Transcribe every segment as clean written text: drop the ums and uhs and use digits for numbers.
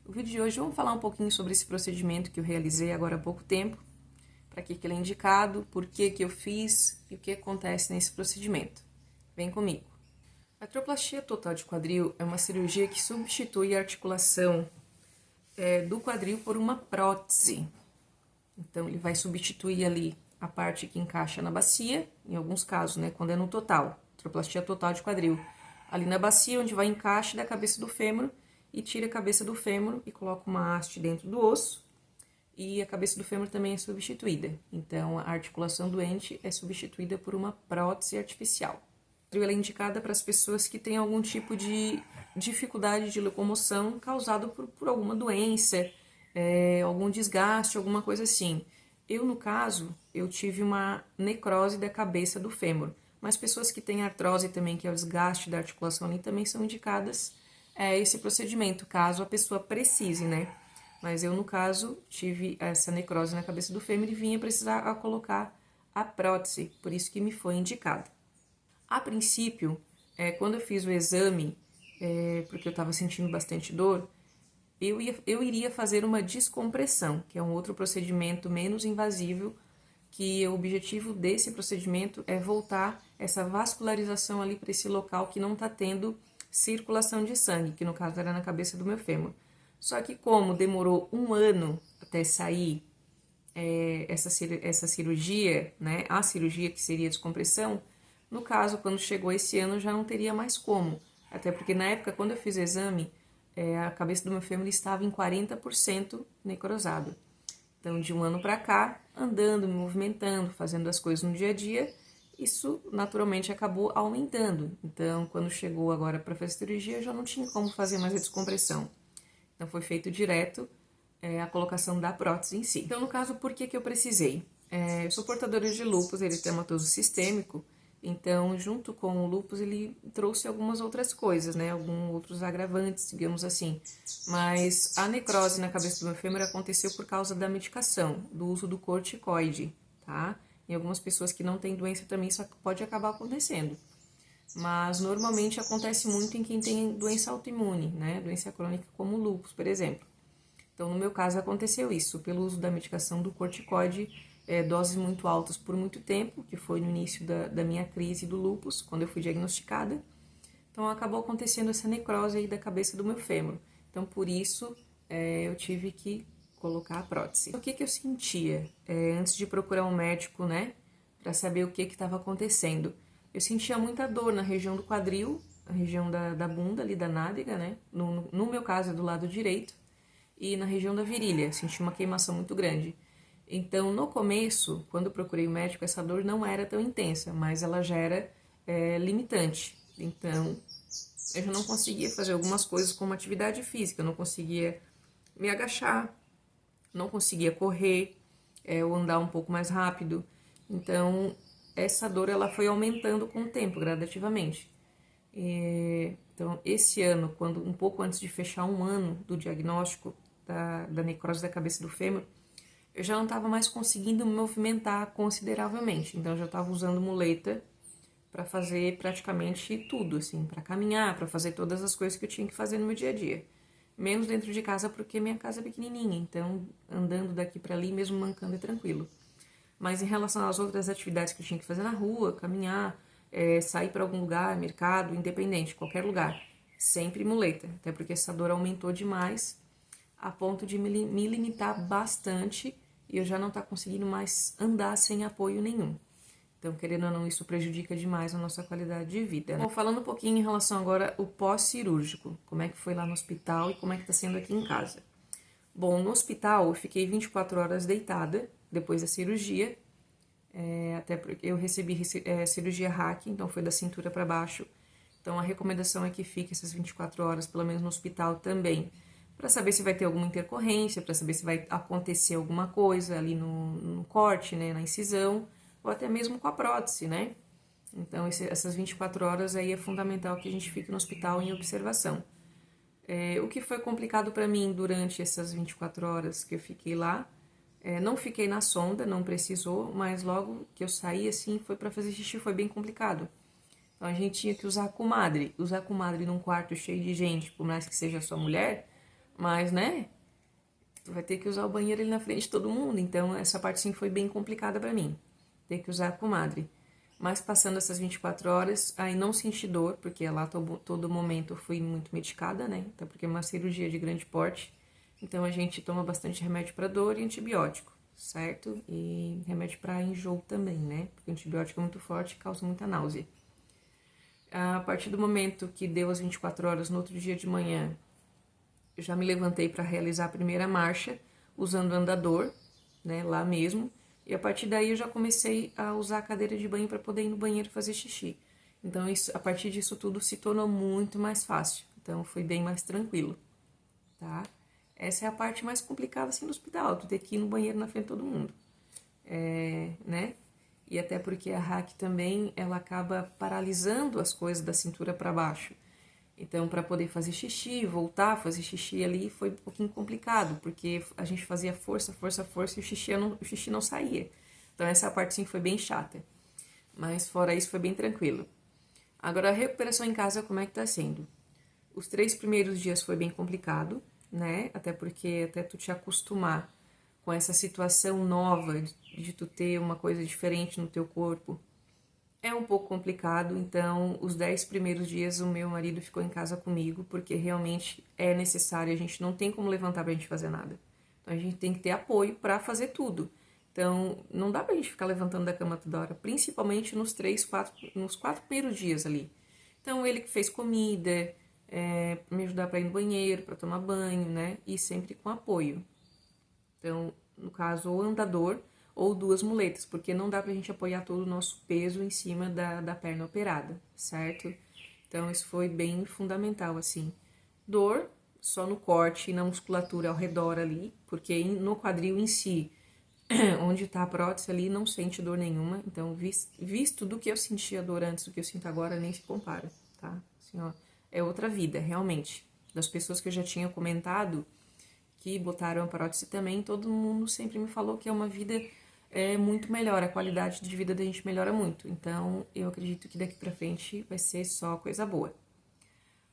O vídeo de hoje vamos falar um pouquinho sobre esse procedimento que eu realizei agora há pouco tempo, para que ele é indicado, por que eu fiz e o que acontece nesse procedimento. Vem comigo. A artroplastia total de quadril é uma cirurgia que substitui a articulação do quadril por uma prótese. Então, ele vai substituir ali a parte que encaixa na bacia, em alguns casos, né, quando é no total, artroplastia total de quadril. Ali na bacia, onde vai o encaixe da cabeça do fêmur, e tira a cabeça do fêmur e coloca uma haste dentro do osso, e a cabeça do fêmur também é substituída. Então, a articulação doente é substituída por uma prótese artificial. Ela é indicada para as pessoas que têm algum tipo de dificuldade de locomoção causado por alguma doença, algum desgaste, alguma coisa assim. Eu, no caso, eu tive uma necrose da cabeça do fêmur, mas pessoas que têm artrose também, que é o desgaste da articulação ali, também são indicadas esse procedimento, caso a pessoa precise, né? Mas eu, no caso, tive essa necrose na cabeça do fêmur e vinha precisar colocar a prótese, por isso que me foi indicada. A princípio, quando eu fiz o exame, porque eu estava sentindo bastante dor, eu iria fazer uma descompressão, que é um outro procedimento menos invasivo, que o objetivo desse procedimento é voltar essa vascularização ali para esse local que não está tendo circulação de sangue, que no caso era na cabeça do meu fêmur. Só que como demorou um ano até sair essa cirurgia, né, a cirurgia que seria a descompressão, no caso, quando chegou esse ano, já não teria mais como. Até porque na época, quando eu fiz o exame, a cabeça do meu fêmur estava em 40% necrosado. Então, de um ano para cá, andando, me movimentando, fazendo as coisas no dia a dia, isso naturalmente acabou aumentando. Então, quando chegou agora para fazer a cirurgia, eu já não tinha como fazer mais a descompressão. Então, foi feito direto a colocação da prótese em si. Então, no caso, por que eu precisei? Eu sou portadora de lúpus eritematoso sistêmico, então, junto com o lúpus, ele trouxe algumas outras coisas, né? Alguns outros agravantes, digamos assim. Mas a necrose na cabeça do meu fêmur aconteceu por causa da medicação, do uso do corticoide, tá? Em algumas pessoas que não têm doença também isso pode acabar acontecendo. Mas, normalmente, acontece muito em quem tem doença autoimune, né? Doença crônica como o lúpus, por exemplo. Então, no meu caso, aconteceu isso, pelo uso da medicação do corticoide, doses muito altas por muito tempo, que foi no início da minha crise do lúpus, quando eu fui diagnosticada. Então, acabou acontecendo essa necrose aí da cabeça do meu fêmur. Então, por isso, eu tive que colocar a prótese. O que eu sentia antes de procurar um médico, né, para saber o que estava acontecendo? Eu sentia muita dor na região do quadril, na região da bunda, ali da nádega, né, no meu caso, é do lado direito, e na região da virilha, senti uma queimação muito grande. Então, no começo, quando eu procurei o médico, essa dor não era tão intensa, mas ela já era limitante. Então, eu já não conseguia fazer algumas coisas como atividade física, eu não conseguia me agachar, não conseguia correr, ou andar um pouco mais rápido. Então, essa dor ela foi aumentando com o tempo, gradativamente. Então, esse ano, quando um pouco antes de fechar um ano do diagnóstico da necrose da cabeça do fêmur, eu já não estava mais conseguindo me movimentar consideravelmente. Então, eu já estava usando muleta para fazer praticamente tudo, assim, para caminhar, para fazer todas as coisas que eu tinha que fazer no meu dia a dia. Menos dentro de casa, porque minha casa é pequenininha, então andando daqui para ali, mesmo mancando, é tranquilo. Mas em relação às outras atividades que eu tinha que fazer na rua, caminhar, sair para algum lugar, mercado, independente, qualquer lugar, sempre muleta, até porque essa dor aumentou demais a ponto de me limitar bastante e eu já não estou conseguindo mais andar sem apoio nenhum. Então, querendo ou não, isso prejudica demais a nossa qualidade de vida, né? Bom, falando um pouquinho em relação agora ao pós-cirúrgico, como é que foi lá no hospital e como é que está sendo aqui em casa. Bom, no hospital eu fiquei 24 horas deitada depois da cirurgia, até porque eu recebi cirurgia hack, então foi da cintura para baixo. Então, a recomendação é que fique essas 24 horas, pelo menos no hospital também, para saber se vai ter alguma intercorrência, para saber se vai acontecer alguma coisa ali no corte, né, na incisão, ou até mesmo com a prótese, né? Então, essas 24 horas aí é fundamental que a gente fique no hospital em observação. O que foi complicado para mim durante essas 24 horas que eu fiquei lá, não fiquei na sonda, não precisou, mas logo que eu saí, assim, foi para fazer xixi, foi bem complicado. Então, a gente tinha que usar a comadre. Usar a comadre num quarto cheio de gente, por mais que seja sua mulher, Mas, né, tu vai ter que usar o banheiro ali na frente de todo mundo, então essa parte sim foi bem complicada pra mim, ter que usar a comadre. Mas passando essas 24 horas, aí não senti dor, porque lá todo momento eu fui muito medicada, né, até porque é uma cirurgia de grande porte, então a gente toma bastante remédio pra dor e antibiótico, certo? E remédio pra enjoo também, né, porque o antibiótico é muito forte e causa muita náusea. A partir do momento que deu as 24 horas, no outro dia de manhã, eu já me levantei para realizar a primeira marcha usando o andador, né, lá mesmo. E a partir daí eu já comecei a usar a cadeira de banho para poder ir no banheiro fazer xixi. Então, isso, a partir disso tudo se tornou muito mais fácil. Então, foi bem mais tranquilo, tá? Essa é a parte mais complicada assim do hospital, tu ter que ir no banheiro na frente de todo mundo, né? E até porque a hack também, ela acaba paralisando as coisas da cintura para baixo. Então, para poder fazer xixi, voltar a fazer xixi ali foi um pouquinho complicado, porque a gente fazia força, força, força e o xixi não saía. Então, essa parte sim foi bem chata. Mas fora isso, foi bem tranquilo. Agora, a recuperação em casa, como é que tá sendo? Os 3 primeiros dias foi bem complicado, né? Até porque até tu te acostumar com essa situação nova de tu ter uma coisa diferente no teu corpo, é um pouco complicado, então os 10 primeiros dias o meu marido ficou em casa comigo, porque realmente é necessário, a gente não tem como levantar pra gente fazer nada. Então a gente tem que ter apoio para fazer tudo. Então não dá pra gente ficar levantando da cama toda hora, principalmente nos 4 primeiros dias ali. Então ele que fez comida, me ajudar para ir no banheiro, para tomar banho, né? E sempre com apoio. Então, no caso, ou andador ou 2 muletas, porque não dá pra gente apoiar todo o nosso peso em cima da perna operada, certo? Então, isso foi bem fundamental, assim. Dor só no corte e na musculatura ao redor ali, porque no quadril em si, onde tá a prótese ali, não sente dor nenhuma. Então, visto do que eu sentia dor antes do que eu sinto agora, nem se compara, tá? Assim, ó, é outra vida, realmente. Das pessoas que eu já tinha comentado, que botaram a prótese também, todo mundo sempre me falou que é uma vida muito melhor, a qualidade de vida da gente melhora muito. Então, eu acredito que daqui pra frente vai ser só coisa boa.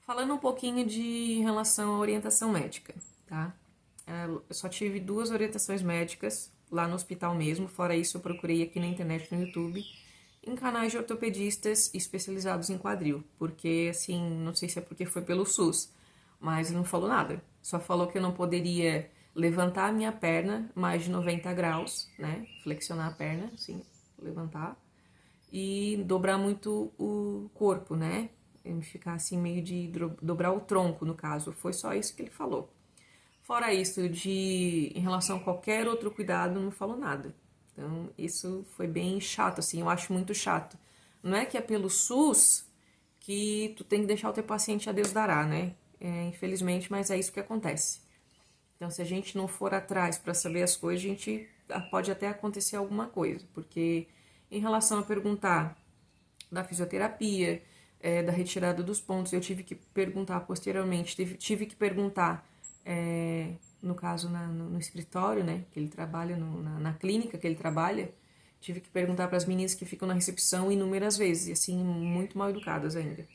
Falando um pouquinho de em relação à orientação médica, tá? Eu só tive 2 orientações médicas lá no hospital mesmo, fora isso eu procurei aqui na internet, no YouTube, em canais de ortopedistas especializados em quadril, porque assim, não sei se é porque foi pelo SUS, mas não falou nada. Só falou que eu não poderia levantar a minha perna mais de 90 graus, né? Flexionar a perna, assim, levantar. E dobrar muito o corpo, né? E ficar assim, meio de dobrar o tronco, no caso. Foi só isso que ele falou. Fora isso, em relação a qualquer outro cuidado, não falou nada. Então, isso foi bem chato, assim, eu acho muito chato. Não é que é pelo SUS que tu tem que deixar o teu paciente a Deus dará, né? Infelizmente, mas é isso que acontece. Então, se a gente não for atrás para saber as coisas, a gente pode até acontecer alguma coisa, porque em relação a perguntar da fisioterapia, da retirada dos pontos, eu tive que perguntar posteriormente, tive que perguntar, no caso no escritório, né, que ele trabalha, na clínica que ele trabalha, tive que perguntar para as meninas que ficam na recepção inúmeras vezes, e assim, muito mal educadas ainda.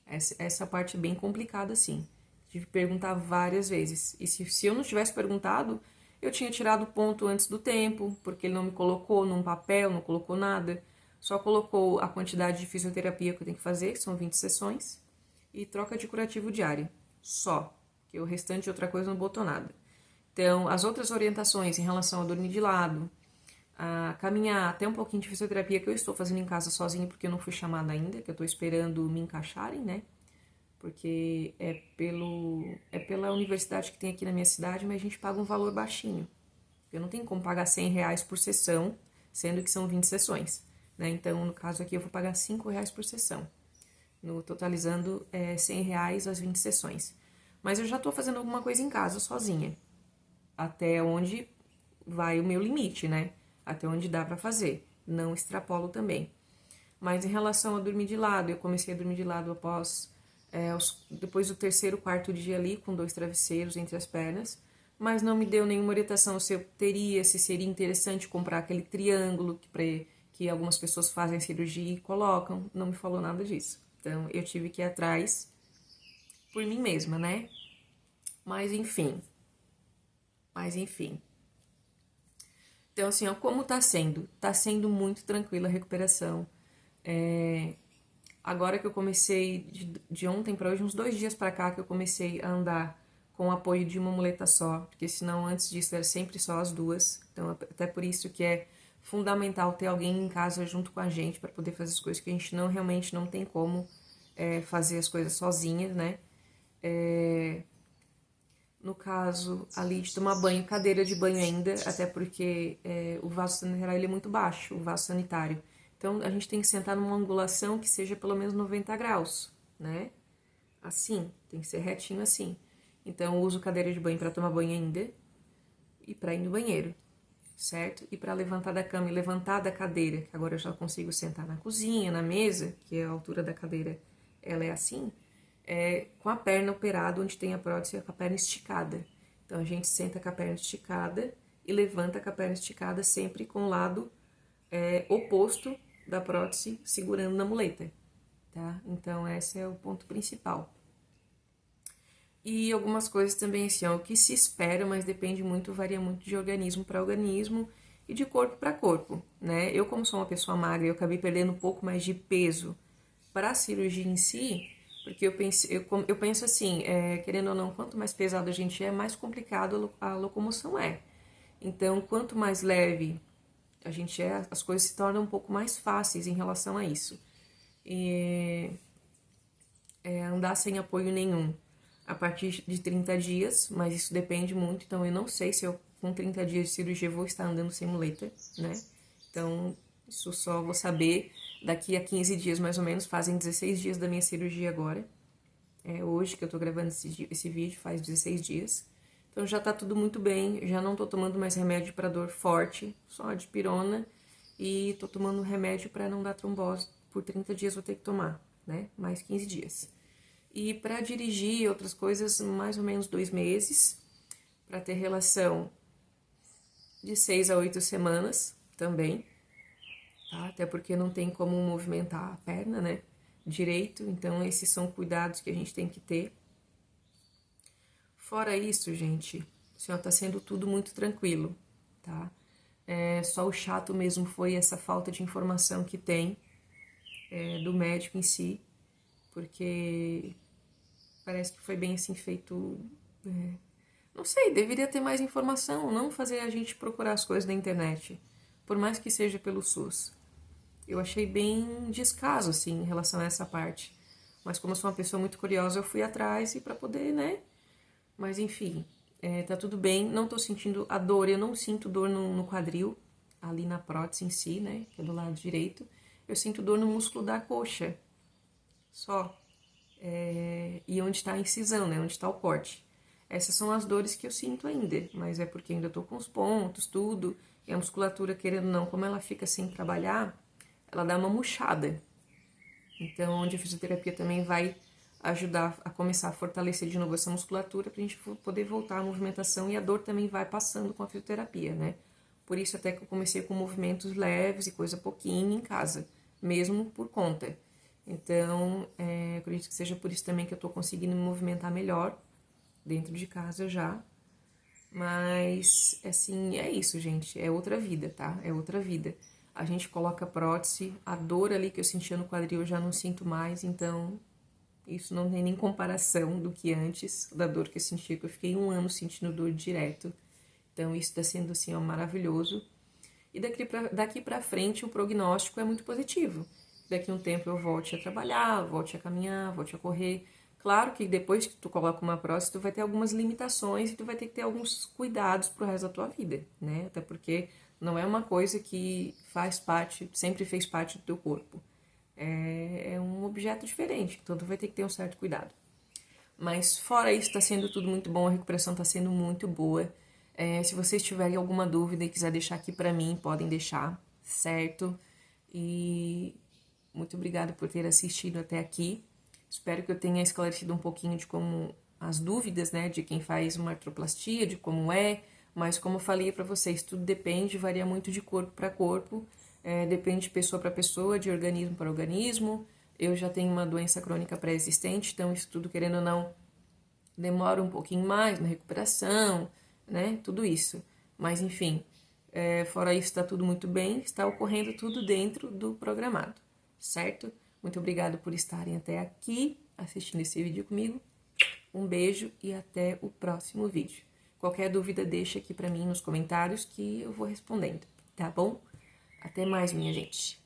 Essa parte é bem complicada, sim. Tive que perguntar várias vezes. E se eu não tivesse perguntado, eu tinha tirado ponto antes do tempo, porque ele não me colocou num papel, não colocou nada. Só colocou a quantidade de fisioterapia que eu tenho que fazer, que são 20 sessões, e troca de curativo diária. Só. Que o restante de outra coisa não botou nada. Então, as outras orientações em relação a dormir de lado, a caminhar, até um pouquinho de fisioterapia que eu estou fazendo em casa sozinha, porque eu não fui chamada ainda, que eu estou esperando me encaixarem, né? Porque é pela universidade que tem aqui na minha cidade, mas a gente paga um valor baixinho. Eu não tenho como pagar R$ 100 por sessão, sendo que são 20 sessões, né? Então, no caso aqui, eu vou pagar R$ 5 por sessão, totalizando R$ 100 as 20 sessões. Mas eu já estou fazendo alguma coisa em casa, sozinha, até onde vai o meu limite, né? Até onde dá para fazer, não extrapolo também. Mas em relação a dormir de lado, eu comecei a dormir de lado depois do terceiro, quarto dia ali, com 2 travesseiros entre as pernas, mas não me deu nenhuma orientação se seria interessante comprar aquele triângulo que algumas pessoas fazem cirurgia e colocam, não me falou nada disso. Então, eu tive que ir atrás por mim mesma, né? Mas enfim. Então, assim, ó, como tá sendo? Tá sendo muito tranquila a recuperação. Agora que eu comecei, de ontem para hoje, uns 2 dias para cá, que eu comecei a andar com o apoio de uma muleta só, porque senão antes disso era sempre só as duas. Então, até por isso que é fundamental ter alguém em casa junto com a gente para poder fazer as coisas que a gente realmente não tem como fazer as coisas sozinha, né? No caso ali de tomar banho, cadeira de banho ainda, até porque o vaso sanitário ele é muito baixo, o vaso sanitário. Então a gente tem que sentar numa angulação que seja pelo menos 90 graus, né? Assim, tem que ser retinho assim. Então eu uso cadeira de banho para tomar banho ainda e para ir no banheiro, certo? E para levantar da cama e levantar da cadeira, que agora eu já consigo sentar na cozinha, na mesa, que a altura da cadeira ela é assim, com a perna operada, onde tem a prótese, com a perna esticada. Então a gente senta com a perna esticada e levanta com a perna esticada sempre com o lado oposto da prótese, segurando na muleta, tá? Então esse é o ponto principal. E algumas coisas também assim, ó, o que se espera, mas depende muito, varia muito de organismo para organismo e de corpo para corpo, né? Eu, como sou uma pessoa magra, eu acabei perdendo um pouco mais de peso para a cirurgia em si, porque eu penso assim, querendo ou não, quanto mais pesado a gente é, mais complicado a locomoção é. Então, quanto mais leve a gente as coisas se tornam um pouco mais fáceis em relação a isso. E andar sem apoio nenhum a partir de 30 dias, mas isso depende muito, então eu não sei se eu com 30 dias de cirurgia vou estar andando sem muleta, né? Então, isso só vou saber daqui a 15 dias mais ou menos, fazem 16 dias da minha cirurgia agora. Hoje que eu tô gravando esse vídeo, faz 16 dias. Então já tá tudo muito bem, já não tô tomando mais remédio para dor forte, só a dipirona, e tô tomando remédio para não dar trombose. Por 30 dias vou ter que tomar, né? Mais 15 dias. E para dirigir outras coisas, mais ou menos 2 meses. Para ter relação de 6 a 8 semanas também, tá? Até porque não tem como movimentar a perna, né? Direito, então esses são cuidados que a gente tem que ter. Fora isso, gente, assim, ó, tá sendo tudo muito tranquilo, tá? Só o chato mesmo foi essa falta de informação que tem do médico em si, porque parece que foi bem assim feito. Não sei, deveria ter mais informação, não fazer a gente procurar as coisas na internet, por mais que seja pelo SUS. Eu achei bem descaso, assim, em relação a essa parte. Mas como eu sou uma pessoa muito curiosa, eu fui atrás e para poder, né? Mas enfim, tá tudo bem. Não tô sentindo a dor, eu não sinto dor no quadril, ali na prótese em si, né? Que é do lado direito. Eu sinto dor no músculo da coxa, só. E onde está a incisão, né? Onde está o corte. Essas são as dores que eu sinto ainda, mas é porque ainda tô com os pontos, tudo. E a musculatura, querendo ou não, como ela fica sem trabalhar, ela dá uma murchada. Então, onde a fisioterapia também vai ajudar a começar a fortalecer de novo essa musculatura para a gente poder voltar à movimentação e a dor também vai passando com a fisioterapia, né? Por isso até que eu comecei com movimentos leves e coisa pouquinho em casa, mesmo por conta. Então, acredito que seja por isso também que eu tô conseguindo me movimentar melhor dentro de casa já. Mas, assim, é isso, gente. É outra vida, tá? É outra vida. A gente coloca prótese, a dor ali que eu sentia no quadril eu já não sinto mais, então isso não tem nem comparação do que antes, da dor que eu sentia, que eu fiquei 1 ano sentindo dor direto. Então isso tá sendo, assim, ó, maravilhoso. E daqui pra frente o prognóstico é muito positivo. Daqui a um tempo eu volte a trabalhar, volte a caminhar, volte a correr. Claro que depois que tu coloca uma prótese, tu vai ter algumas limitações e tu vai ter que ter alguns cuidados pro resto da tua vida, né? Até porque não é uma coisa que faz parte, sempre fez parte do teu corpo. É um objeto diferente, então tu vai ter que ter um certo cuidado. Mas fora isso, tá sendo tudo muito bom, a recuperação tá sendo muito boa. Se vocês tiverem alguma dúvida e quiser deixar aqui pra mim, podem deixar, certo? E muito obrigada por ter assistido até aqui. Espero que eu tenha esclarecido um pouquinho de como as dúvidas, né, de quem faz uma artroplastia, de como mas como eu falei para vocês, tudo depende, varia muito de corpo para corpo, depende de pessoa para pessoa, de organismo para organismo. Eu já tenho uma doença crônica pré-existente, então isso tudo, querendo ou não, demora um pouquinho mais na recuperação, né? Tudo isso. Mas, enfim, fora isso, está tudo muito bem, está ocorrendo tudo dentro do programado, certo? Muito obrigado por estarem até aqui assistindo esse vídeo comigo. Um beijo e até o próximo vídeo. Qualquer dúvida, deixa aqui para mim nos comentários que eu vou respondendo, tá bom? Até mais, minha gente.